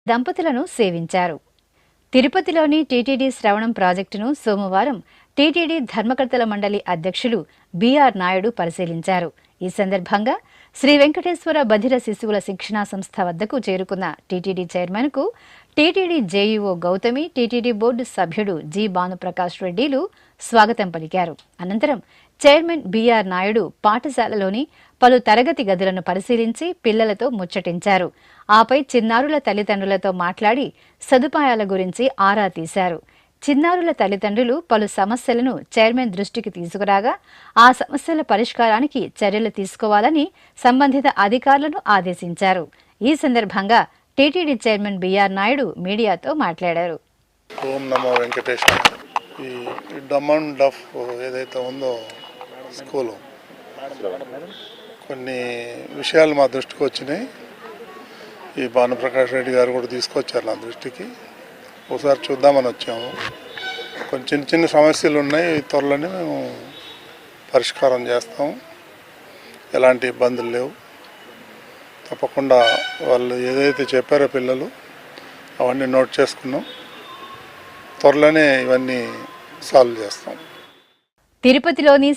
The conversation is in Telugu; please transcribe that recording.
దంపతులను సేవించారు. తిరుపతిలోని టీటీడీ శ్రవణం ప్రాజెక్టును సోమవారం టీటీడీ ధర్మకర్తల మండలి అధ్యక్షులు బిఆర్ నాయుడు పరిశీలించారు. ఈ సందర్భంగా శ్రీ వెంకటేశ్వర బధిర శిశువుల శిక్షణా సంస్థ వద్దకు చేరుకున్న టీటీడీ చైర్మన్కు TTD JEO Gautami, TTD board సభ్యుడు జి భానుప్రకాష్ రెడ్డిలు స్వాగతం పలికారు. అనంతరం చైర్మన్ బిఆర్ నాయుడు పాఠశాలలోని పలు తరగతి గదులను పరిశీలించి పిల్లలతో ముచ్చటించారు. ఆపై చిన్నారుల తల్లిదండ్రులతో మాట్లాడి సదుపాయాల గురించి ఆరా తీశారు. చిన్నారుల తల్లిదండ్రులు పలు సమస్యలను చైర్మన్ దృష్టికి తీసుకురాగా ఆ సమస్యల పరిష్కారానికి చర్యలు తీసుకోవాలని సంబంధిత అధికారులను ఆదేశించారు. ఈ సందర్భంగా టీటీడీ చైర్మన్ బిఆర్ నాయుడు మీడియాతో మాట్లాడారు. ఓం నమో వెంకటేశ్వర. ఈ డమన్ డఫ్ ఏదైతే ఉందో స్కూలు కొన్ని విషయాలు మా దృష్టికి వచ్చినాయి. ఈ భానుప్రకాష్ రెడ్డి గారు కూడా తీసుకొచ్చారు నా దృష్టికి. ఒకసారి చూద్దామని వచ్చాము. కొన్ని చిన్న చిన్న సమస్యలు ఉన్నాయి, త్వరలోనే మేము పరిష్కారం చేస్తాము. ఎలాంటి ఇబ్బందులు లేవు. తప్పకుండా వాళ్ళు ఏదైతే చెప్పారో పిల్లలు అవన్నీ నోట్ చేసుకున్నాం. త్వరలోనే ఇవన్నీ సాల్వ్ చేస్తాం. తిరుపతిలోని